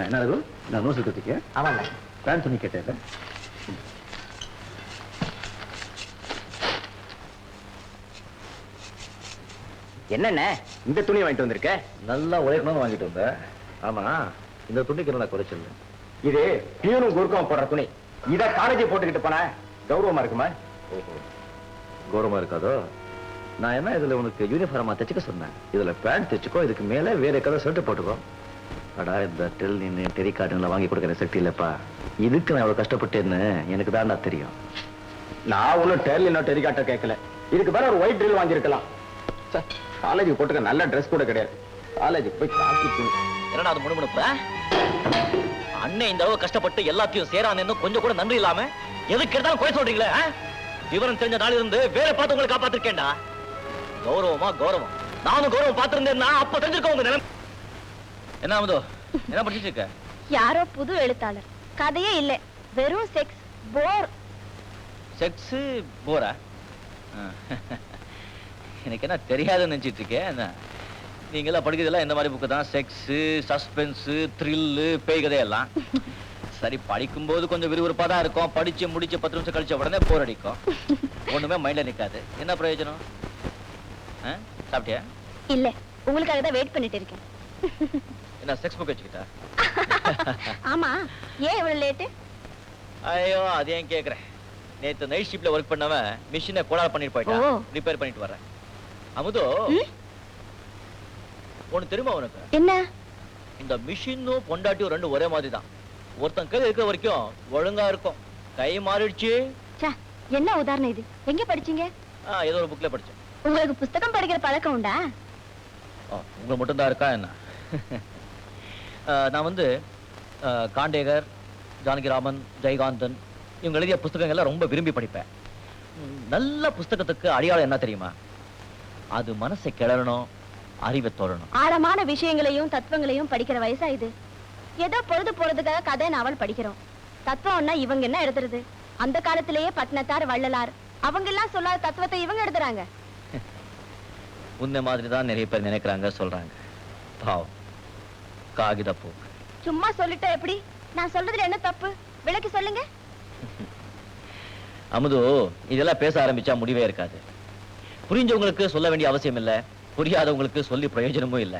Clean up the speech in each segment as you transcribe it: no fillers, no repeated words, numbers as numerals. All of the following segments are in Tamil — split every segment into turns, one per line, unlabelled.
என்ன நான் நோசல் கத்திக்க
ஆமாங்க
பேண்ட் துணி கேட்டேன்.
என்னென்ன இந்த துணி வாங்கிட்டு வந்திருக்க?
நல்லா உழைக்கணும்னு வாங்கிட்டு வந்தேன். ஆமா, இந்த துணிக்கு நான் குறைச்சல்.
இது பியூனும் குறுக்கம் போடுற துணி. இத காலேஜ் போட்டுக்கிட்டு போன கௌரவமா இருக்குமா?
ஓஹோ, கௌரவமா இருக்காதோ? நான் என்ன இதுல உனக்கு யூனிஃபார்மா தைச்சுக்க சொன்னேன். இதுல பேண்ட் தைச்சுக்கோ, இதுக்கு மேல வேற கலர் ஷர்ட் போட்டுக்கோ. அடா, இந்த டெரிகாட்டன்ல வாங்கி கொடுக்குற சக்தி இல்லப்பா. இதுக்கு நான் எவ்வளவு கஷ்டப்பட்டேன்னு எனக்கு தான்டா தெரியும்.
நான் ஒன்னும் டெர்லினோ டெரிகாட்டோ கேட்கல. இதுக்கு பேர ஒரு ஒயிட் ட்ரில் வாங்கியிருக்கலாம். காலேஜுக்கு போட்டுக்க நல்ல ட்ரெஸ் கூட கிடையாது. காலேஜுக்கு போய் காக்கி துணி.
என்னடா அது முணுமுணுப்ப? அண்ணன் இந்த அளவு கஷ்டப்பட்டு எல்லாத்தையும் சேரானு கொஞ்சம் கூட நன்றி இல்லாம எதுக்கு எடுத்தாலும் குறை சொல்றீங்களே? விவரம் தெரிஞ்ச நாள் இருந்து வேற பார்த்து உங்களை காப்பாத்திருக்கேன்டா. கௌரவமா கௌரவம். நானும் கௌரவம் பார்த்திருந்தேன்னா அப்ப தெரிஞ்சிருக்க உங்க நிலைமை. என்ன அமுதோ, என்ன படிச்சிட்டு இருக்க?
யாரோ புது எழுத்தாளர். கதையே இல்ல, வெறும் செக்ஸ் போர்.
செக்ஸ் போரா? எனக்கு என்ன தெரியாதுன்னு நினைச்சிட்டு இருக்கேன். நீங்க எல்லாம் படிக்கிறதெல்லாம் இந்த மாதிரி புக்கு தான். செக்ஸ், சஸ்பென்ஸ், த்ரில்லு, பேய் கதையெல்லாம். சரி, படிக்கும்போது கொஞ்சம் விறுவிறுப்பா தான் இருக்கும். படிச்சு முடிச்சு 10 நிமிஷம் கழிச்ச உடனே போர் அடிக்கும். ஒண்ணுமே மைண்ட்ல நிக்காது. என்ன பிரயோஜனம்? சாப்பிட்டியா?
இல்ல, உங்களுக்காக தான் வெயிட் பண்ணிட்டு இருக்கேன்.
என்ன செக்ஸ் புக் வச்சுக்கிட்டா?
ஆமா, ஏன் இவ்வளவு லேட்டு?
ஐயோ, அது ஏன் கேக்குறேன். நேத்து நைட் ஷிப்ட்ல ஒர்க் பண்ணவன் மிஷினை கோளாறு பண்ணிட்டு போயிட்டான். ரிப்பேர் பண்ணிட்டு வரேன். அமுதோ, ஒண்ணு தெரியுமா உனக்கு?
என்ன?
இந்த மிஷினும் பொண்டாட்டியும் ரெண்டு ஒரே மாதிரி தான். ஒருத்தன் கை இருக்கிற வரைக்கும் ஒழுங்கா இருக்கும். கை மாறிடுச்சு.
என்ன உதாரணம் இது? எங்க படிச்சீங்க?
ஏதோ ஒரு புக்ல படிச்சேன்.
உங்களுக்கு புத்தகம் படிக்கிற பழக்கம் உண்டா?
உங்களுக்கு மட்டும் தான் இருக்கா என்ன? நான் வந்து காண்டேகர், ஜானகிராமன், ஜெயகாந்தன் இவங்க எழுதிய புஸ்தகங்கள்லாம் ரொம்ப விரும்பி படிப்பேன். நல்ல புஸ்தகத்துக்கு அடையாளம் என்ன தெரியுமா? அது மனசை கிளறணும், அறிவை தோழணும்.
ஆழமான விஷயங்களையும் தத்துவங்களையும் படிக்கிற வயசா இது? ஏதோ பொழுது போறதுக்காக கதை நாவல் படிக்கிறோம். தத்துவம்னா இவங்க என்ன எழுதுறது? அந்த காலத்திலேயே பட்டினத்தார், வள்ளலார் அவங்க எல்லாம் சொல்லாத தத்துவத்தை இவங்க எழுதுறாங்க.
உன்ன மாதிரி தான் நிறைய பேர் நினைக்கிறாங்க, சொல்றாங்க. பாவம், காகித பூ.
சும்மா சொல்லிட்டா எப்படி? நான் சொல்றதுல என்ன தப்பு? விளக்கி சொல்லுங்க.
அமுது, இதெல்லாம் பேச ஆரம்பிச்சா முடிவே இருக்காது. புரிஞ்சவங்களுக்கு சொல்ல வேண்டிய அவசியம் இல்ல, புரியாதவங்களுக்கு சொல்லி பிரயோஜனமும் இல்ல.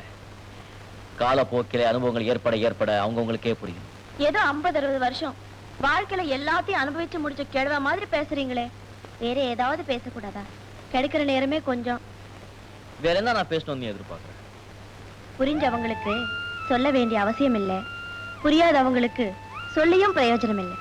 காலப்போக்கிலே அனுபவங்கள் ஏற்பட ஏற்பட அவங்கவுங்களுக்கே புரியும்.
ஏதோ 50-60 வருஷம் வாழ்க்கையில எல்லாத்தையும் அனுபவிச்சு முடிச்ச கேள்வ மாதிரி பேசுறீங்களே. வேற ஏதாவது பேசக்கூடாதா? கிடைக்கிற நேரமே கொஞ்சம்.
வேற என்ன நான் பேசணும்னு நீ எதிர்பார்க்கிறேன்?
புரிஞ்சவங்களுக்கு சொல்ல வேண்டிய அவசியம் இல்லை, புரியாதவங்களுக்கு சொல்லியும் பிரயோஜனம் இல்லை.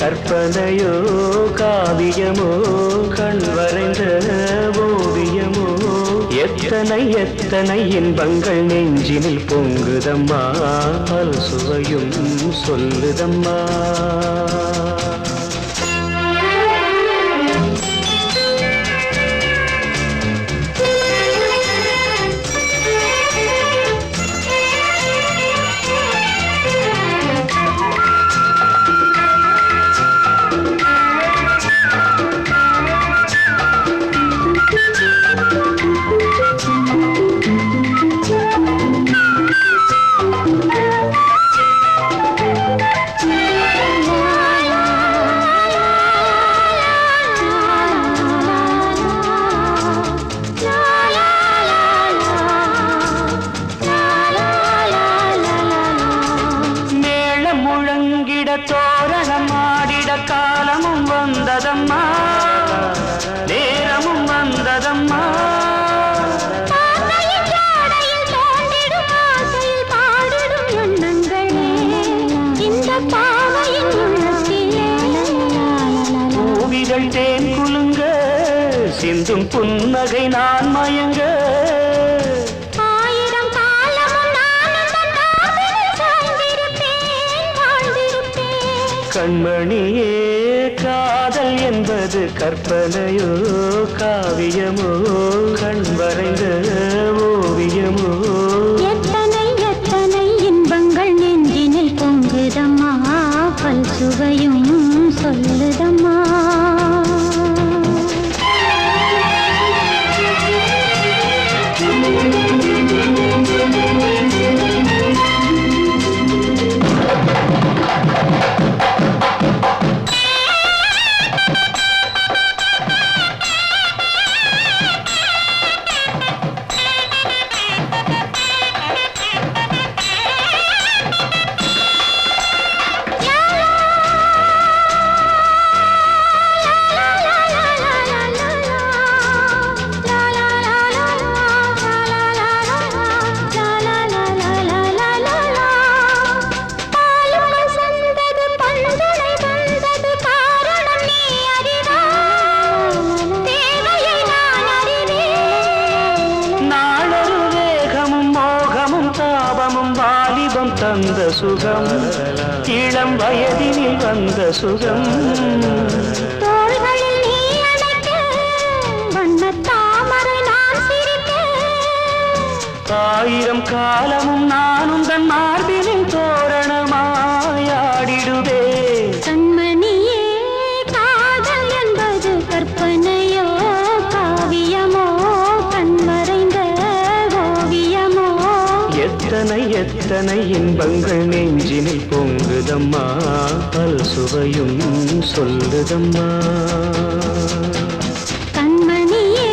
கற்பனையோ காவியமோ கண் வரைந்த ஓவியமோ எத்தனை எத்தனை இன்பங்கள் நெஞ்சினில் பொங்குதம்மா பல் சுவையும் சொல்லுதம்மா. தோரணம் ஆடிட காலமும் வந்ததம்மா, நேரமும் வந்ததம்மா. பூவிகள் தேன் குலுங்க, சிந்தும் புன்னகை நான் மயங்க. கண்மணியே, காதல் என்பது கற்பனையோ காவியமோ கண் வரைந்த ஓவியமோ?
எத்தனை எத்தனை இன்பங்கள் நெஞ்சினில் பொங்குதம்மா, பல் சுவையும் சொல்லுதம்மா.
தந்த சுகம், இளம் வயதினில் வந்த சுகம்.
தோள்களில் நீ அணைக்க, வண்ணத் தாமரை நான் சிரிக்க.
ஆயிரம் காலமும் நானும் தன் மார்பினில் தோரணமாயாடிடுவே.
கண்மணியே, காதல் என்பது கற்பனையோ காவியமோ கண் மறைந்த ஓவியமோ?
எத்தனை எத்தனை இன்பங்கள் நெஞ்சினில் பொங்குதம்மா, பல் சுவையும் சொல்லுதம்மா.
கண்மணியே,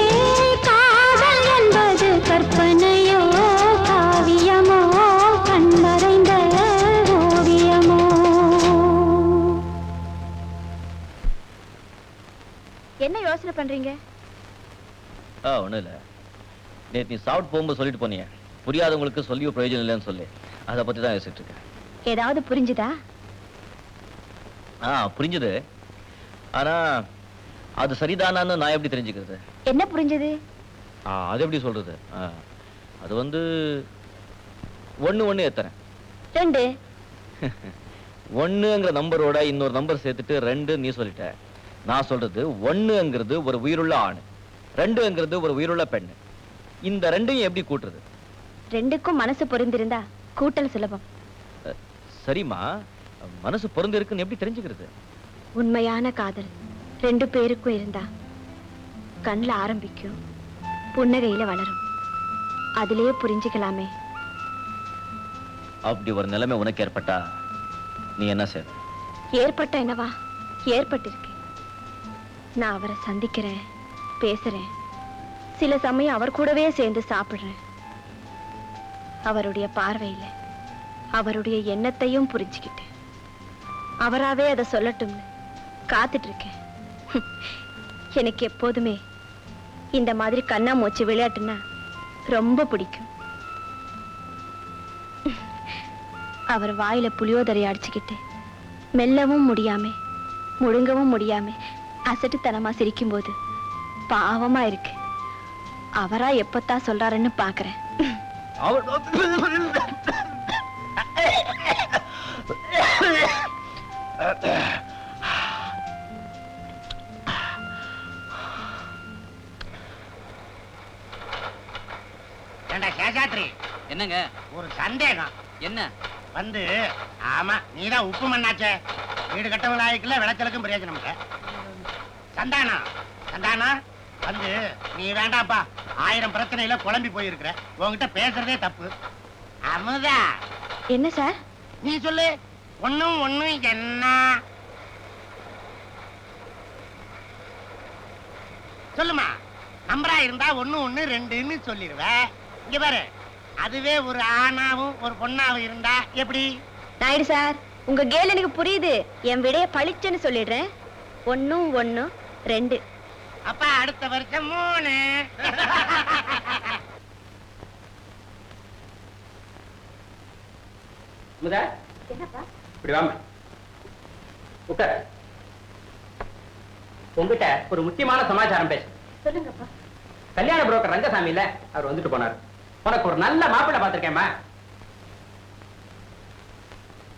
காதல் என்பது கற்பனையோ காவியமோ கண் மறைந்த ஓவியமோ?
என்ன யோசனை பண்றீங்க?
ஒண்ணும் இல்ல. நேத்து நீ சாப்பிட்டு போகும்போது சொல்லிட்டு போனீங்க, புரியாதவங்களுக்கு சொல்லியோ பிரயோஜனம் இல்லைன்னு சொல்லி. அதை பத்தி தான் யோசிச்சுட்டு இருக்கேன்.
ஏதாவது புரிஞ்சுதா?
புரிஞ்சுது. ஆனா அது சரிதானான்னு நான் எப்படி தெரிஞ்சுக்கிறது?
என்ன புரிஞ்சது?
அது எப்படி சொல்றது? அது வந்து ஒண்ணு எத்தனை
2.
1ங்கிற நம்பரோட இன்னொரு நம்பர் சேர்த்துட்டு 2 நீ சொல்லிட்ட. நான் சொல்றது 1ங்கிறது ஒரு உயிருள்ள ஆண், 2ங்கிறது ஒரு உயிருள்ள பெண். இந்த 2ஐயும் எப்படி கூட்டுறது?
2க்கும் மனசு பொருந்திருந்தா கூட்டல் சுலபம்.
சரிம்மா, மனசு பொருந்து இருக்குன்னு எப்படி தெரிஞ்சுக்கிறது?
உண்மையான காதல் 2 பேருக்கும் இருந்தா கண்ணுல ஆரம்பிக்கும், புன்னகையில வளரும். அதிலேயே புரிஞ்சுக்கலாமே.
அப்படி ஒரு நிலைமை உனக்கு ஏற்பட்டா நீ என்ன செய்ய?
ஏற்பட்ட என்னவா, ஏற்பட்டிருக்கு. நான் அவரை சந்திக்கிறேன், பேசுறேன், சில சமயம் அவர் கூடவே சேர்ந்து சாப்பிடுறேன். அவருடைய பார்வையில அவருடைய எண்ணத்தையும் புரிஞ்சுக்கிட்டேன். அவராவே அதை சொல்லட்டும்னு காத்துட்டு இருக்கேன். எனக்கு எப்போதுமே இந்த மாதிரி கண்ணாமூச்சி விளையாட்டுன்னா ரொம்ப பிடிக்கும். அவர் வாயில புளியோதரை அடிச்சுக்கிட்டு மெல்லவும் முடியாம முழுங்கவும் முடியாம அசட்டுத்தனமா சிரிக்கும் போது பாவமா இருக்கு. அவரா எப்பத்தான் சொல்றாருன்னு பாக்குறேன்.
சேஷாத்ரி,
என்னங்க
ஒரு சந்தேகம்.
என்ன?
வந்து ஆமா, நீதான் உப்பு மண்ணாச்சே, வீடு கட்டவங்க ஆயிக்கல, விளைச்சலுக்கும் பிரயோஜனம் இல்ல. சந்தானா சந்தானா, வந்து நீ வேண்டாப்பா, 1000 பிரச்சனையில குழம்பி போயிருக்கிற, உன்கிட்ட பேசுறதே தப்பு. அமுதா,
என்ன சார்?
நீ சொல்லு. ஒண்ணும் என்ன சொல்லுமா. நம்பரா இருந்தா 1 2ன்னு சொல்லிடுவ. இங்க பாரு, அதுவே ஒரு ஆணாவும் ஒரு பொண்ணாவும் இருந்தா எப்படி?
நாயுடு சார், உங்க கேள் எனக்கு புரியுது. என் விடைய பளிச்சுன்னு சொல்லிடுறேன். 1 1 2.
அப்பா அடுத்த வருஷம் 3.
அமுதா,
என்னப்பா?
இப்படி வாமா. உட்கார். உங்ககிட்ட ஒரு முக்கியமான சமாச்சாரம் பேச.
சொல்லுங்கப்பா.
கல்யாண புரோக்கர் ரங்கசாமி இல்ல, அவர் வந்துட்டு போனார். உனக்கு ஒரு நல்ல மாப்பிள்ளை பார்த்திருக்கேம்மா.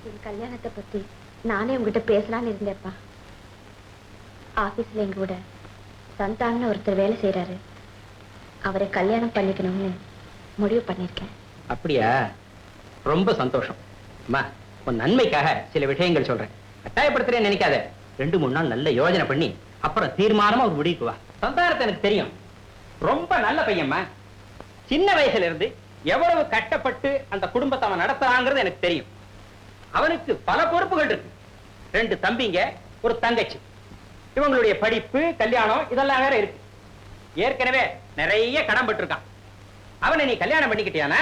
என் கல்யாணத்தை பத்தி நானே உங்ககிட்ட பேசலாம்னு இருந்தேப்பா. ஆபீஸ்ல எங்க கூட சந்தான்னு ஒருத்தர் வேலை செய்யறாரு. அவரை கல்யாணம் பண்ணிக்கணும்னு முடிவு பண்ணிருக்கேன்.
அப்படியா? ரொம்ப சந்தோஷம். அம்மா, உன் நன்மைக்காக சில விஷயங்கள் சொல்றேன். கட்டாயப்படுத்துறேன்னு நினைக்காத. 2-3 நாள் நல்ல யோஜனை பண்ணி அப்புறம் தீர்மானமா ஒரு முடிவுக்கு வா. சந்தானத்தை எனக்கு தெரியும், ரொம்ப நல்ல பையன்மா. சின்ன வயசுல இருந்து எவ்வளவு கட்டப்பட்டு அந்த குடும்பத்தை அவன் நடத்துறாங்கிறது எனக்கு தெரியும். அவனுக்கு பல பொறுப்புகள் இருக்கு. 2 தம்பிங்க, ஒரு தங்கச்சி. இவங்களுடைய படிப்பு, கல்யாணம் இதெல்லாம் வேற இருக்கு. ஏற்கனவே நிறைய கடன் பட்டிருக்கான். அவனை நீ கல்யாணம் பண்ணிக்கிட்டியானா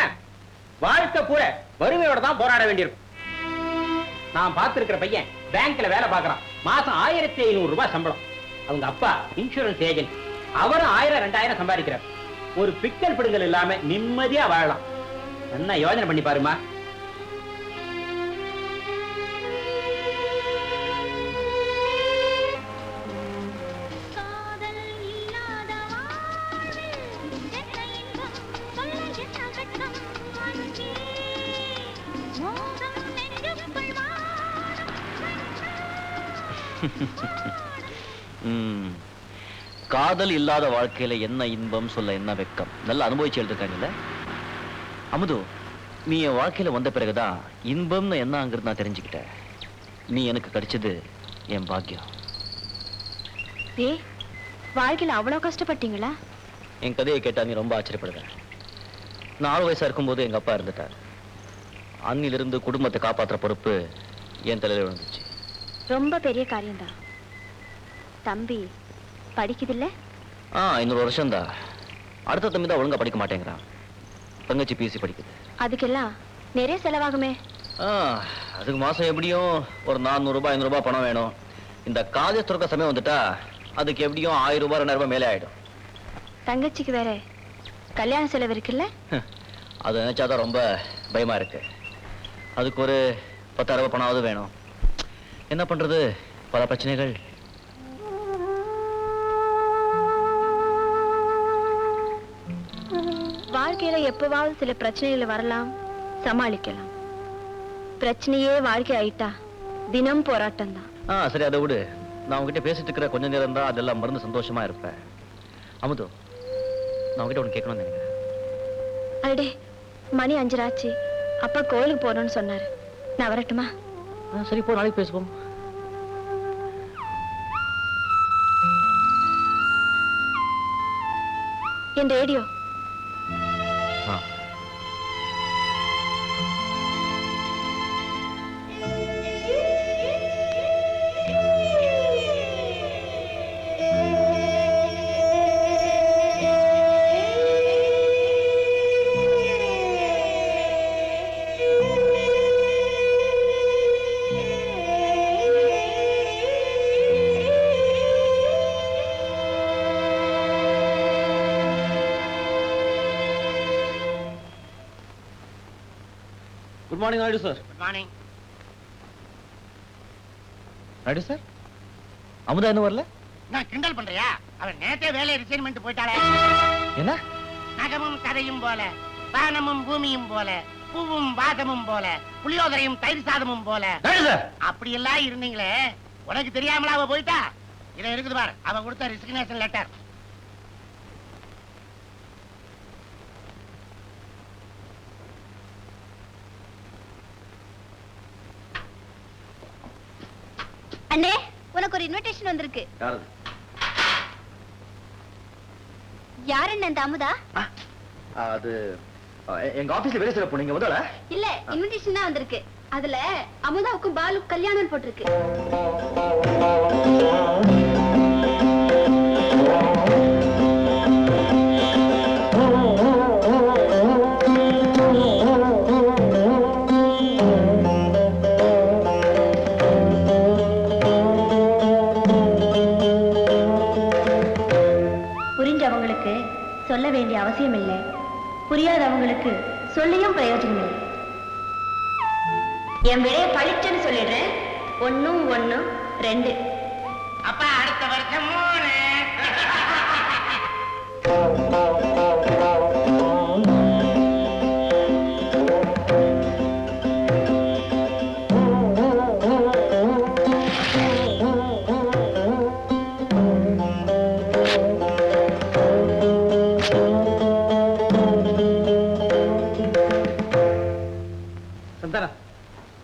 வாழ்க்கை பூரா வறுமையோட தான் போராட வேண்டியிருக்கும். நான் பார்த்திருக்கிற பையன் பேங்க்ல வேலை பார்க்கறான். மாசம் 1500 ரூபாய் சம்பளம். அவங்க அப்பா இன்சூரன்ஸ் ஏஜென்ட். அவரும் 1000-2000 சம்பாதிக்கிறார். ஒரு பிக்கல் பிடுங்கல் இல்லாம நிம்மதியா வாழலாம். என்ன யோசனை பண்ணி பாருமா.
காதல் இல்லாத வாழ்க்கையில என்ன இன்பம் சொல்ல என்ன வெக்கம். நல்லா அனுபவிச்சு எழுதிருக்காங்கல்ல அமுது. நீ என் வாழ்க்கையில வந்த பிறகுதான் இன்பம்னு என்னங்கிறது நான் தெரிஞ்சுக்கிட்டேன். நீ எனக்கு கிடைச்சது என் பாக்கியம்.
வாழ்க்கையில அவ்வளவு கஷ்டப்பட்டீங்களா?
என் கதையை கேட்டா நீ ரொம்ப ஆச்சரியப்படுத. 4 வயசா இருக்கும்போது எங்க அப்பா இருந்துட்டார். அன்னிலிருந்து குடும்பத்தை காப்பாற்றுற பொறுப்பு என் தலையில விழுந்துச்சு.
ரொம்ப பெரிய காரியம்தான். தம்பி படிக்குதில்ல?
இன்னொரு வருஷம் தான். அடுத்த தம்பி தான் ஒழுங்கா படிக்க மாட்டேங்கிறான். தங்கச்சி பிஎஸ்சி படிக்குது.
அதுக்கெல்லாம் நிறைய செலவாகுமே.
அதுக்கு மாசம் எப்படியும் ஒரு 400 ரூபாய் 500 ரூபாய் பணம் வேணும். இந்த காலேஜ் துறக்க சமயம் வந்துட்டா அதுக்கு எப்படியும் 1000 ரூபாய் 2000 ரூபாய் மேலே ஆயிடும்.
தங்கச்சிக்கு வேற கல்யாண செலவு இருக்குல்ல?
அது நினைச்சாதான் ரொம்ப பயமா இருக்கு. அதுக்கு ஒரு 10,000 ரூபாய் பணமாவது வேணும். என்ன பண்றது, பல பிரச்சனைகள்.
வாழ்க்கையில எப்பவாவது சில பிரச்சனைகள் வரலாம், சமாளிக்கலாம். பிரச்சனையே வாழ்க்கை ஆயிட்டா தினம் போராட்டம் தான்.
சரி, அதை விடு. நான் உங்ககிட்ட பேசிட்டு இருக்கிற கொஞ்ச நேரம் தான் அதெல்லாம் மறந்து சந்தோஷமா இருப்பேன். அமுது, நான் உங்ககிட்ட ஒன்று கேட்கணும்னு நினைக்கிறேன்.
அடே, மணி 5 ஆச்சு. அப்பா கோயிலுக்கு போறோம்னு சொன்னாரு. நான் வரட்டுமா?
சரி, போ, நாளைக்கு பேசுவோம்.
என் radio.
Good morning Naidu sir.
Good morning.
Naidu sir, Amudha இன்னும் வரல?
நான் கிண்டல் பண்றியா? அவன் நேத்தே வேலையை ரிசைன் பண்ணிட்டு போயிட்டாளே.
என்ன?
நகமும் கதையும் போல, வானமும் பூமியும் போல, பூவும் வாசமும் போல, புளியோதரையும் தயிர் சாதமும் போல, அப்படி எல்லாம் இருந்தீங்களே, உனக்கு தெரியாமலா அவ போயிட்டா? இதை இருக்குது பார், அவ கொடுத்த ரிசிக்னேஷன் லெட்டர்.
அண்ணே, உனக்கு ஒரு இன்விடேஷன் வந்திருக்கு. யார் என்ன அந்த அமுதா?
அது எங்க ஆபீஸ்ல வேலை செய்யற பொண்ணுங்க முதல்ல.
இல்ல, இன்விடேஷன் தான் வந்திருக்கு. அதுல அமுதாவுக்கும் பாலு கல்யாணம் போட்டிருக்கு. சொல்ல வேண்டிய அவசியம் இல்லை. புரியாதவங்களுக்கு சொல்லியும் பிரயோஜனம் இல்லை. என் விடைய பளிச்சுன்னு சொல்லிடுறேன். 1 1 2.
அப்பா அடுத்த வருஷம் 3.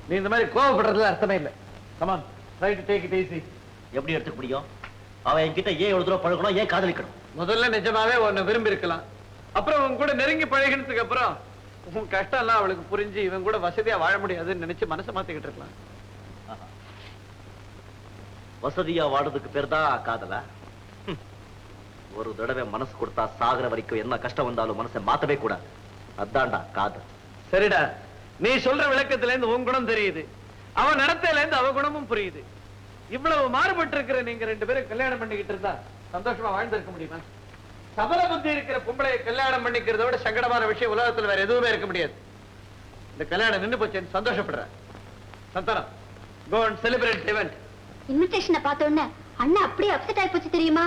நீ இந்த மாதிரி கோவப்படுறதுல அர்த்தமே இல்லை. Come on, try to take it easy.
எப்படி எடுத்துக்க முடியும்? அவன் என்கிட்ட ஏன் எவ்வளவு தூரம் பழகணும், ஏன் காதலிக்கணும்?
முதல்ல நிஜமாவே உன்னை விரும்பி இருக்கலாம். அப்புறம் உன் கூட நெருங்கி பழகினதுக்கு அப்புறம் உன் கஷ்டம் எல்லாம் அவளுக்கு புரிஞ்சு இவன் கூட வசதியா வாழ முடியாதுன்னு நினைச்சு மனசை மாத்திக்கிட்டு இருக்கலாம்.
வசதியா வாடுறதுக்கு பேர் தான் காதலா? ஒரு தடவை மனசு கொடுத்தா சாகுற வரைக்கும் என்ன கஷ்டம் வந்தாலும் மனசை மாத்தவே கூடாது. அதான்டா காதல்.
சரிடா, நீ சொல்ற விளக்கத்துல இருந்து உன் குணம் தெரியுது, அவன் நடத்தையில இருந்து அவ குணமும் புரியுது. இவ்வளவு மாறுபட்டு இருக்கிற நீங்க 2 பேரும் கல்யாணம் பண்ணிக்கிட்டு இருந்தா சந்தோஷமா வாழ்ந்திருக்க முடியுமா? சபல புத்தி இருக்கிற பொம்பளையை கல்யாணம் பண்ணிக்கிறத விட சங்கடமான விஷயம் உலகத்துல வேற எதுவுமே இருக்க முடியாது. இந்த கல்யாணம் நின்று போச்சேன்னு சந்தோஷப்படுறேன். Santhanam, go and celebrate the event.
இன்விடேஷனை பார்த்த உடனே அண்ணன் அப்படியே அப்செட் ஆகி போச்சு தெரியுமா?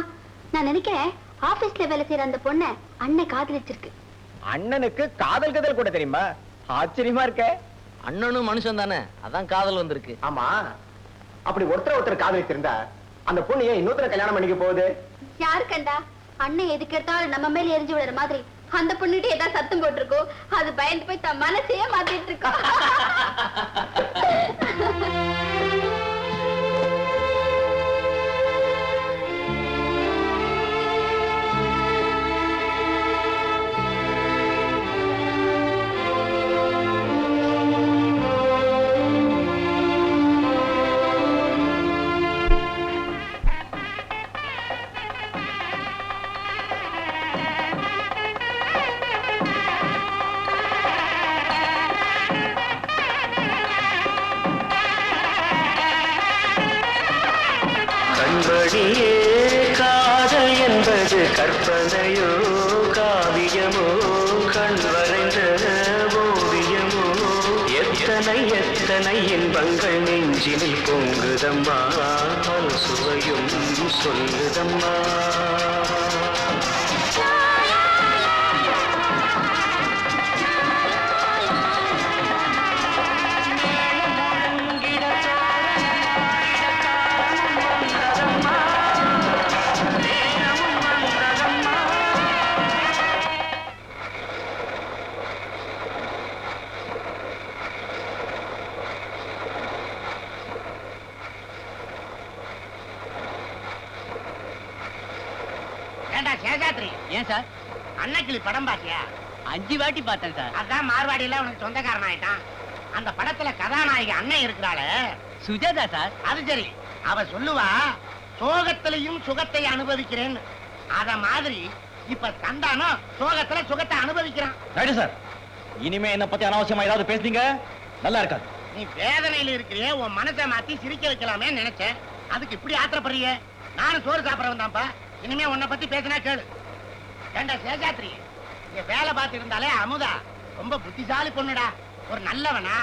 நான் நினைக்கிறேன் ஆபீஸ்ல வேலை செய்யற அந்த பொண்ணை அண்ணன் காதலிச்சிருக்கு.
அண்ணனுக்கு காதல் கதல் கூட தெரியுமா? ஆச்சரியமா இருக்க.
அண்ணனும் மனுஷன் தானே, அதான் காதல் வந்திருக்கு.
ஆமா, அப்படி ஒருத்தர் காதலிச்சிருந்தா அந்த பொண்ணு ஏன் இன்னொருத்தர கல்யாணம் பண்ணிக்க போகுது?
யாரு கண்டா? அண்ணன் எதுக்கு எடுத்தாலும் நம்ம மேல எரிஞ்சு விடுற மாதிரி அந்த பொண்ணுகிட்ட ஏதாவது சத்தம் போட்டிருக்கோ, அது பயந்து போய் தன் மனசையே மாத்திட்டு இருக்கா.
கண்படியே காதல் என்பது கற்பனையோ காவியமோ கண் வரைந்த ஓவியமோ எத்தனை எத்தனை இன்பங்கள் நெஞ்சினில் பொங்குதம்மா பல் சுவையும் சொல்லுதம்மா.
ஏண்டா சேஷாத்ரி,
ஏன் சார்?
அன்னக்கிளி படம் பாத்தியா?
5 வாட்டி பார்த்தேன் சார்.
அதான் மார்வாடியில உனக்கு சொந்தக்காரன் ஆயிட்டான். அந்த படத்துல கதாநாயகி அண்ணன் இருக்கிறாள,
சுஜாதா சார்.
அது சரி, அவ சொல்லுவா சோகத்திலையும் சுகத்தை அனுபவிக்கிறேன்னு. அத மாதிரி இப்ப சந்தானம் சோகத்துல சுகத்தை அனுபவிக்கிறான்.
ரைட்டு சார், இனிமே என்ன பத்தி அனாவசியமா ஏதாவது பேசுனீங்க நல்லா இருக்காது.
நீ வேதனையில இருக்கிறியே, உன் மனசை மாத்தி சிரிக்க வைக்கலாமே நினைச்சேன். அதுக்கு இப்படி ஆத்திரப்படுறிய? நானும் சோறு சாப்பிடறவன் தான்ப்பா. இனிமே உன்னை பத்தி பேசினா கேளு. ஏண்டா சேஷாத்ரி, இங்க வேலை பார்த்து இருந்தாலே அமுதா ரொம்ப புத்திசாலி பொண்ணுடா. ஒரு நல்லவனா,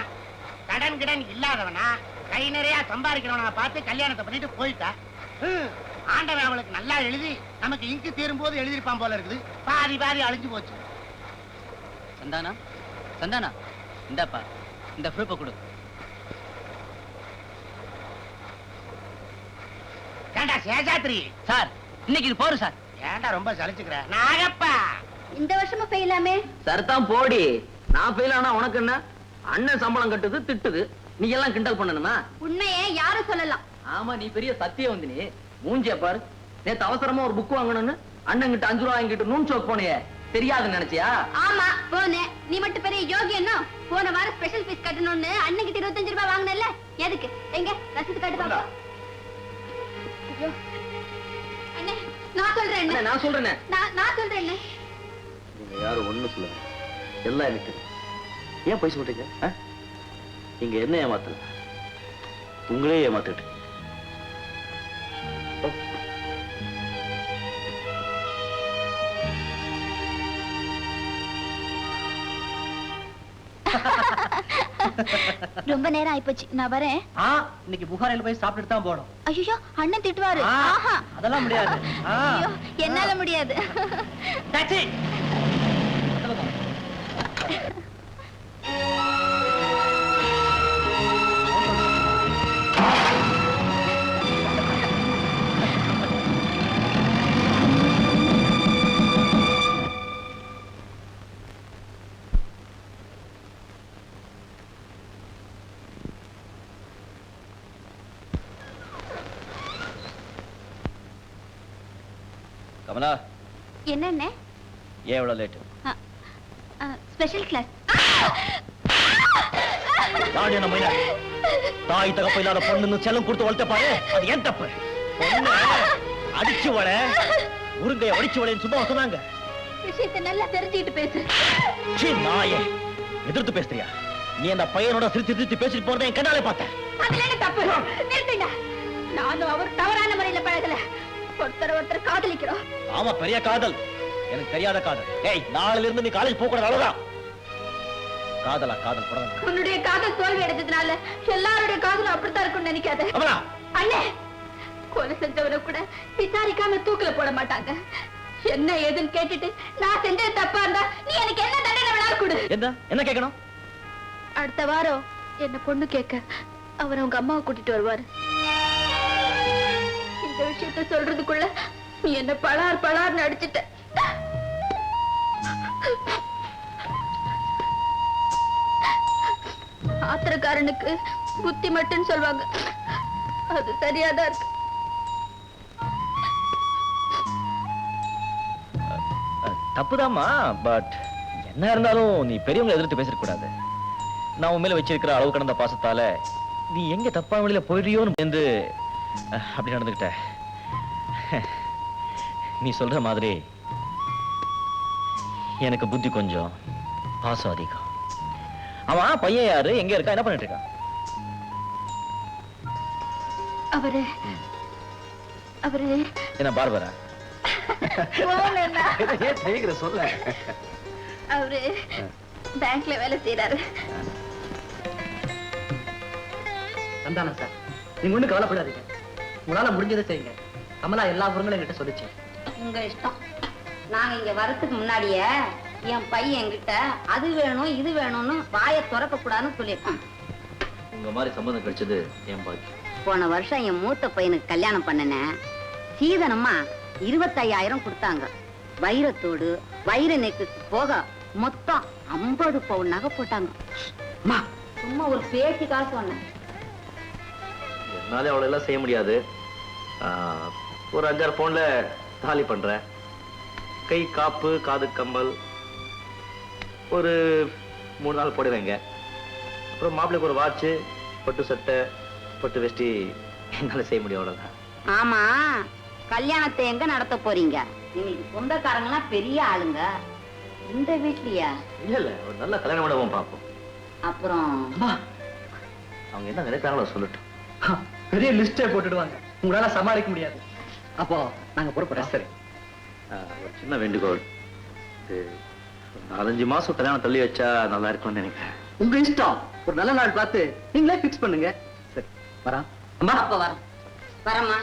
கடன் கிடன் இல்லாதவனா, கை நிறைய சம்பாதிக்கிறவனை பார்த்து கல்யாணத்தை பண்ணிட்டு போயிட்டா. ஆண்டவன் அவளுக்கு நல்லா எழுதி நமக்கு இங்கு தீரும் போது எழுதிருப்பான் போல இருக்குது. பாதி பாதி அழிஞ்சு போச்சு.
சந்தானா, சந்தானா, இந்தாப்பா இந்த ப்ரூஃபை கொடு.
ஏண்டா சேஷாத்ரி,
சார் இன்னைக்கு இது போறோம் சார்.
ஏண்டா ரொம்ப சலிச்சுக்கிற? நாகப்பா,
இந்த வருஷமும் ஃபெயிலாமே.
சரிதான் போடி. நான் ஃபெயில் ஆனா உனக்கு என்ன? அண்ணன் சம்பளம் கட்டுது திட்டுது, நீ எல்லாம் கிண்டல் பண்ணணுமா?
உண்மையே யாரும் சொல்லலாம்.
ஆமா, நீ பெரிய சத்தியவந்தினி. மூஞ்சிய பாரு. நேத்து அவசரமா ஒரு புக் வாங்கணும்னு அண்ணன் கிட்ட 5 ரூபாய் வாங்கிட்டு நூன் சோக் போனியே, தெரியாதுன்னு நினைச்சியா?
ஆமா போனேன். நீ மட்டும் பெரிய யோகியன்னா போன வாரம் ஸ்பெஷல் ஃபீஸ் கட்டணும்னு அண்ணன் கிட்ட 25 ரூபாய் வாங்கினல்ல, எதுக்கு? எங்க ரசீது காட்டு பாப்பா. ஐயோ அண்ணே, நான் சொல்றேன்.
நான் சொல்றேன்.
நான் சொல்றேன்.
நீங்க யாரும் ஒண்ணு சொல்லுங்க, எல்லாம் எனக்கு தெரியும். ஏன் போய் சொல்றீங்க? நீங்க என்ன ஏமாத்தல, உங்களே ஏமாத்திட்டு.
ரொம்ப நேரம் ஆயிப்போச்சு, நான் வரேன்.
இன்னைக்கு புகாரில் போய் சாப்பிட்டுட்டு தான் போடும்.
ஐயோ, அண்ணன் திட்டுவாரு. ஆஹா,
அதெல்லாம் முடியாது.
ஐயோ, என்னால முடியாது.
டாக்ஸி.
கமலா,
என்ன?
ஏன் இவ்வளவு லேட்?
Special class.
தாடி என்ன மைனா? தாய் தகப்ப இல்லாத பொண்ணுன்னு செல்லம் கொடுத்து வளர்த்த பாரு, அது ஏன் தப்பு? பொண்ணு அடிச்சு வள, முருங்கைய அடிச்சு வளைன்னு சும்மா சொன்னாங்க.
விஷயத்தை நல்லா தெரிஞ்சுக்கிட்டு பேசு.
சீ நாயே, எதிர்த்து பேசுறியா? நீ அந்த பையனோட சிரிச்சு சிரிச்சு பேசிட்டு போறதை என் கண்ணாலே பார்த்தேன்.
அதுல என்ன தப்பு? நிறுத்துங்க. நானும் அவர் தவறான முறையில பழகல. ஒருத்தர் காதலிக்கிறோம்.
ஆமா, பெரிய காதல். எனக்கு தெரியாத காதல். ஏய், நாளையில இருந்து நீ காலேஜ் போக கூடாது, அவ்வளவுதான். காதலா? காதல் படம்.
உன்னுடைய காதல் தோல்வி அடைஞ்சதுனால எல்லாருடைய காதலும் அப்படித்தான் இருக்கும்னு நினைக்காத. அண்ணே, கொலை செஞ்சவரை கூட விசாரிக்காம தூக்கில போட மாட்டாங்க. என்ன ஏதுன்னு கேட்டுட்டு நான் செஞ்சது தப்பா இருந்தா நீ எனக்கு என்ன தண்டனை வேணாலும் கொடு.
என்ன கேட்கணும்?
அடுத்த வாரம் என்ன பொண்ணு கேட்க அவர் அவங்க அம்மாவை கூட்டிட்டு வருவாரு. இந்த விஷயத்த சொல்றதுக்குள்ள நீ என்ன பலார் அடிச்சிட்ட. ஆத்திரக்காரனுக்கு புத்தி மட்டும் சொல்வாங்க, அது சரியாதான் இருக்கு.
தப்புதாம்மா, பட் என்ன இருந்தாலும் நீ பெரியவங்களை எதிர்த்து பேச கூடாது. நான் உன் மேல வச்சிருக்கிற அளவு கடந்த பாசத்தால நீ எங்க தப்பான வழியில போயிடுறியோன்னு வந்து அப்படி நடந்துகிட்ட. நீ சொல்ற மாதிரி எனக்கு புத்தி கொஞ்சம், பாசம் அதிகம். அவன் பையன் யாரு, எங்க இருக்கா, என்ன பண்ணிட்டு இருக்கான்?
அவரு
என்ன பார்பரா?
சொல்ல.
அவரு பேங்க்ல வேலை செய்யறாரு.
சந்தானம் சார், நீங்க ஒண்ணு கவலைப்படாதீங்க. உங்களால முடிஞ்சதை செய்யுங்க. கமலா எல்லா பொருங்களும் என்கிட்ட சொல்லிச்சு.
உங்க இஷ்டம். நாங்க இங்க வரதுக்கு முன்னாடியே என் பையன் என்கிட்ட அது வேணும் இது வேணும்னு வாயை திறக்க கூடாதுன்னு சொல்லியிருக்கான்.
உங்க மாதிரி சம்பந்தம் கிடைச்சது என் பாக்கியம்.
போன வருஷம் என் மூத்த பையனுக்கு கல்யாணம் பண்ணனேன். சீதனம்மா 25,000 கொடுத்தாங்க. வைரத்தோடு வைர நெக்லஸ் போக மொத்தம் 50 பவுன் நகை போட்டாங்க. சும்மா ஒரு பேச்சுக்காக சொன்னேன்.
என்னாலே அவ்வளவு எல்லாம் செய்ய முடியாது. ஒரு 5-6 பவுன்ல தாலி பண்றேன். கை காப்பு, காது கம்பல் ஒரு 3 நாள் போடுவேங்க. அப்புறம் மாப்பிள்ளைக்கு ஒரு வாட்சு, பட்டு சட்டை, பட்டு வெஷ்டி என்னால செய்ய முடியும், அவ்வளவுதான்.
ஆமா, கல்யாணத்தை எங்க நடத்த போறீங்க? இன்னைக்கு சொந்தக்காரங்களாம் பெரிய ஆளுங்க. இந்த வீட்லயா?
இல்ல ஒரு நல்ல கல்யாண மண்டபம் பார்ப்போம்.
அப்புறம்
அவங்க என்ன நினைக்கிறாங்களோ சொல்லட்டும்.
பெரிய லிஸ்டே போட்டுடுவாங்க, உங்களால சமாளிக்க முடியாது. அப்போ நாங்க புறப்படுறோம்.
சரி, ஒரு சின்ன வேண்டுகோள். இது 4-5 மாசம் கல்யாணம் தள்ளி வச்சா நல்லா இருக்கும்னு நினைக்கிறேன்.
உங்க இஷ்டம். ஒரு நல்ல நாள் பார்த்து நீங்களே பிக்ஸ் பண்ணுங்க. சரி, வரா அம்மா.
அப்ப வரமா.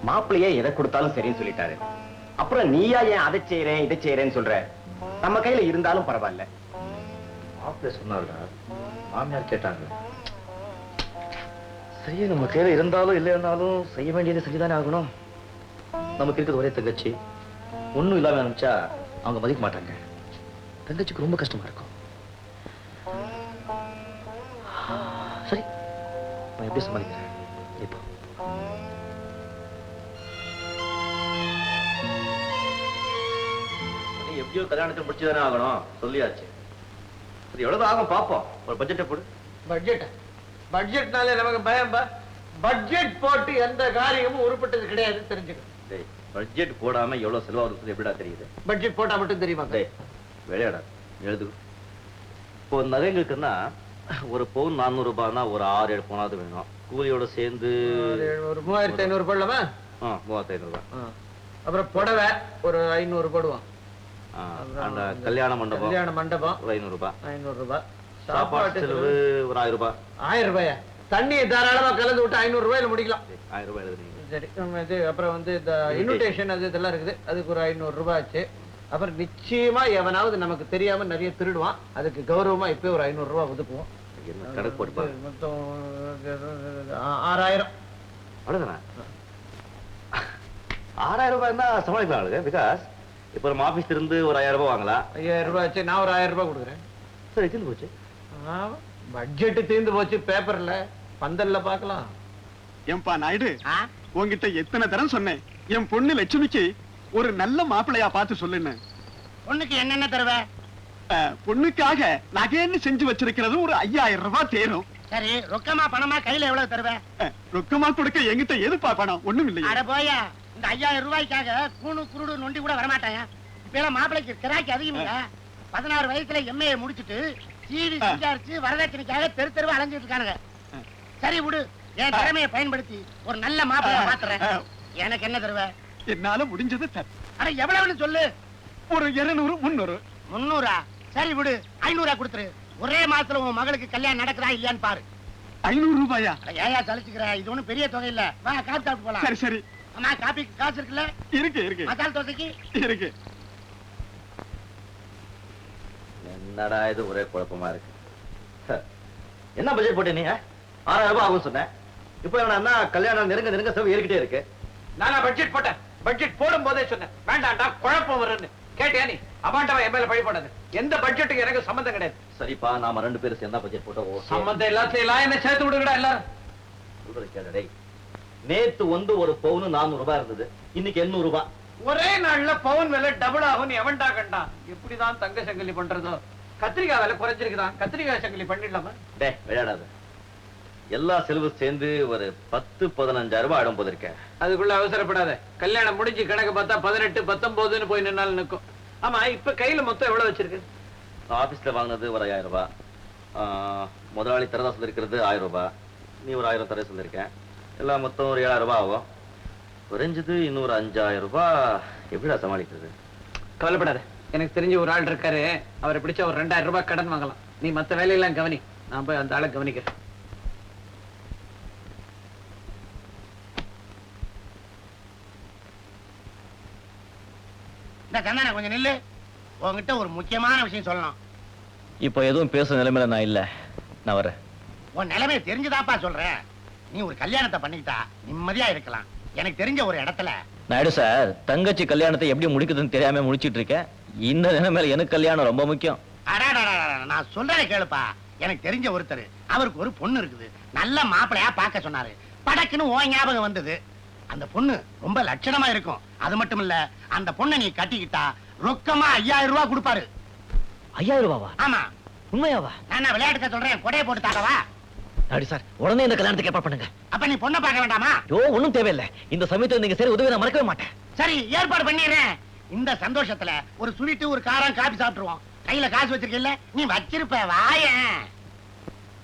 மாப்பிள்ளையே எதை கொடுத்தாலும் சரின்னு சொல்லிட்டாரு. அப்புறம் நீயா ஏன் அதை செய்யறேன் இதை செய்யறேன்னு சொல்ற? நம்ம கையில இருந்தாலும் பரவாயில்ல.
மாப்பிள்ளை சொன்னார்டா, மாமியார் கேட்டாங்க. சரி, நம்ம கையில இருந்தாலும் இல்லை இருந்தாலும் செய்ய வேண்டியது செஞ்சுதானே ஆகணும். நமக்கு இருக்கிறது ஒரே தங்கச்சி. ஒண்ணும் இல்லாம நினைச்சா அவங்க மதிக்க மாட்டாங்க. தங்கச்சிக்கு ரொம்ப கஷ்டமா இருக்கும். சரி, நான் எப்படி சமாளிக்கிறேன் இப்போ? எப்படியோ கல்யாணத்தை முடிச்சுதானே ஆகணும், சொல்லியாச்சு. அது எவ்வளவு ஆகும் பாப்போம். ஒரு பட்ஜெட்டை போடு.
பட்ஜெட்னாலே நமக்கு பயம். பட்ஜெட் போட்டு எந்த காரியமும் உருப்பட்டது கிடையாது, தெரிஞ்சுக்கணும்.
பட்ஜெட் போடாம எவ்வளவு செலவாகுது எப்படிடா தெரியுது?
பட்ஜெட் போட்டா மட்டும் தெரியுமா?
விளையாடா எழுது. இப்போ நகைங்களுக்குன்னா ஒரு பவுன் 400 ரூபாய்னா ஒரு 6-7 பவுனாவது வேணும். கூலியோட சேர்ந்து
ஒரு 3500 போடலாமா?
3500 ரூபாய்.
அப்புறம் புடவை ஒரு 500 போடுவோம்.
அந்த கல்யாண மண்டபம் ஒரு 500 ரூபாய்.
500 ரூபாய்.
சாப்பாட்டு செலவு ஒரு 1000 ரூபாய்.
1000 ரூபாயா? தண்ணியை தாராளமா கலந்து விட்டு 500 ரூபாயில முடிக்கலாம்.
1000 ரூபாய் எழுதுறீங்க.
சரி. இது அப்புறம் வந்து இந்த இன்விடேஷன் அது இதெல்லாம் இருக்குது, அதுக்கு ஒரு 500 ரூபாய் ஆச்சு. அப்புறம் நிச்சயமா எவனாவது நமக்கு தெரியாம நிறைய திருடுவான், அதுக்கு கௌரவமா இப்ப ஒரு 500 ரூபாய் ஒதுக்குவோம்.
கணக்கு போட்டு
மொத்தம் 6000.
அவ்வளவுதானா? 6000 ரூபாய்னா சமாளிக்கலாம் ஆளுங்க. பிகாஸ் இப்ப நம்ம ஆபீஸ்ல இருந்து ஒரு 1000 ரூபாய் வாங்கலாம்.
5000 ரூபாய் ஆச்சு. நான் ஒரு 1000 ரூபாய் கொடுக்குறேன்.
சரி, தீர்ந்து போச்சு.
பட்ஜெட் தீர்ந்து போச்சு. பேப்பர்ல பந்தல்ல பாக்கலாம்.
ஏன்பா நாயுடு, உங்ககிட்ட எத்தனை தரம் சொன்னேன் என் பொண்ணு லட்சுமிக்கு ஒரு நல்ல மாப்பிள்ளையா பார்த்து சொல்லுன்னு.
பொண்ணுக்கு என்னென்ன தருவ?
பொண்ணுக்காக நகைன்னு செஞ்சு வச்சிருக்கிறது ஒரு 5000 ரூபாய் தேரும்.
சரி, ரொக்கமா பணமா கையில எவ்வளவு தருவ?
ரொக்கமா கொடுக்க என்கிட்ட எதுப்பா பணம்? ஒண்ணும் இல்லையா?
அட போயா, இந்த 5000 ரூபாய்க்காக கூணு குருடு நொண்டி கூட வரமாட்டாங்க. இப்ப எல்லாம் மாப்பிளைக்கு கிராக்கி அதிகம் இல்ல. 16 வயசுல எம்ஏ முடிச்சுட்டு சீடி செஞ்சாரிச்சு வரதட்சணைக்காக தெரு தெருவா அலைஞ்சிட்டு இருக்கானுங்க. சரி விடு, என் திறமையை பயன்படுத்தி ஒரு நல்ல மாப்பிளைய மாத்துறேன். எனக்கு என்ன தருவ?
என்னால முடிஞ்சது தர்.
அட எவ்வளவுன்னு சொல்லு.
ஒரு 200 300.
300? சரி விடு, 500 கொடுத்துரு. ஒரே மாசத்துல உன் மகளுக்கு கல்யாணம் நடக்குதா இல்லையான்னு பாரு.
500 ரூபாயா?
ஏயா சலிச்சுக்கிற? இது ஒண்ணும் பெரிய தொகை இல்ல. வா காப்பி சாப்பிட்டு போலாம்.
சரி சரி.
அம்மா காப்பிக்கு காசு இருக்குல்ல?
இருக்கு.
மசால் தோசைக்கு
இருக்கு.
என்னடா இது ஒரே குழப்பமா இருக்கு. என்ன பட்ஜெட் போட்டே நீ? 6000 ரூபாய் ஆகும் சொன்னேன். இப்போ என்ன கல்யாணம் நெருங்க செலவு ஏறிக்கிட்டே இருக்கு.
நானா பட்ஜெட் போட்டேன்? பட்ஜெட் போடும் போதே சொன்னேன் வேண்டாம்டா குழப்பம் வருன்னு. கேட்டியா நீ? அமாண்டவன் என் மேல பழி போடாது. எந்த பட்ஜெட்டுக்கு எனக்கு சம்பந்தம் கிடையாது.
சரிப்பா, நாம 2 பேரும் சேர்ந்தா பட்ஜெட் போட்டோம்.
சம்பந்தம் எல்லாத்தையும் என்ன சேர்த்து விடுங்கடா எல்லாரும்.
சொல்றது கேளடே. நேத்து வந்து ஒரு பவுன் 400 ரூபாய் இருந்தது, இன்னைக்கு 800 ரூபாய்.
ஒரே நாள்ல பவுன் விலை டபுள் ஆகும். எவன்டா கண்டா? எப்படிதான் தங்க சங்கிலி பண்றதோ? கத்திரிக்காய் விலை குறைஞ்சிருக்குதான், கத்திரிக்காய் சங்கிலி பண்ணிடலாமா?
டே விளையாடாத. எல்லா செலவு சேர்ந்து ஒரு 10-15,000 ரூபாய் ஆயிடும் போது இருக்கேன்.
அதுக்குள்ள அவசரப்படாத. கல்யாணம் முடிஞ்சு கணக்கு பார்த்தா 18-19 போய் நின்னாலும் நிற்கும். ஆமா, இப்ப கையில மொத்தம் எவ்வளவு வச்சிருக்கு?
ஆபீஸ்ல வாங்கினது ஒரு 5000 ரூபாய். முதலாளி தரதா சொல்லிருக்கிறது 1000 ரூபாய். நீ ஒரு 1000 தர சொல்லிருக்கேன். எல்லாம் மொத்தம் ஒரு 7000 ரூபாய் ஆகும். குறைஞ்சது இன்னொரு 5000 ரூபாய் எப்படிடா சமாளிக்கிறது?
கவலைப்படாத, எனக்கு தெரிஞ்ச ஒரு ஆள் இருக்காரு. அவரை பிடிச்ச ஒரு 2000 ரூபாய் கடன் வாங்கலாம். நீ மத்த வேலையெல்லாம் கவனி, நான் போய் அந்த ஆளை கவனிக்கிறேன்.
இந்த கண்ணான கொஞ்சம் நில்லு. உங்ககிட்ட ஒரு முக்கியமான விஷயம் சொல்லணும்.
இப்போ எதுவும் பேசுற நிலைமையில நான் இல்ல. நான் வரேன்.
உன் நிலைமையை தெரிஞ்சுதாப்பா சொல்றேன். நீ ஒரு கல்யாணத்தை பண்ணிக்கிட்டா நிம்மதியா இருக்கலாம். எனக்கு தெரிஞ்ச ஒரு இடத்துல.
நாயுடு சார், தங்கச்சி கல்யாணத்தை எப்படி முடிக்குதுன்னு தெரியாம முடிச்சிட்டு இருக்கேன். இந்த நிலைமையில எனக்கு கல்யாணம் ரொம்ப முக்கியம்.
நான் சொல்றதை கேளுப்பா. எனக்கு தெரிஞ்ச ஒருத்தர், அவருக்கு ஒரு பொண்ணு இருக்குது. நல்ல மாப்பிளையா பார்க்க சொன்னாரு. படக்குன்னு ஓ ஞாபகம் வந்தது. அந்த பொண்ணு ரொம்ப லட்சணமா இருக்கும். அது மட்டும் இல்ல, அந்த பொண்ணை நீ கட்டிக்கிட்டா ரொக்கமா 5000 ரூபாய் கொடுப்பாரு.
5000 ரூபாவா?
ஆமா.
உண்மையாவா?
நான் விளையாட்டுக்க சொல்றேன். கொடையை போட்டு தாடவா?
நாயுடு சார், உடனே இந்த கல்யாணத்துக்கு ஏற்பாடு பண்ணுங்க.
அப்ப நீ பொண்ணை பார்க்க வேண்டாமா?
ஒண்ணும் தேவையில்லை. இந்த சமயத்துல நீங்க சரி உதவி நான் மறக்கவே மாட்டேன்.
சரி, ஏற்பாடு பண்ணிடுறேன். இந்த சந்தோஷத்துல ஒரு ஸ்வீட்டு, ஒரு காரம், காபி சாப்பிட்டுருவோம். கையில காசு வச்சிருக்கீல்ல? நீ வச்சிருப்ப வாயேன்.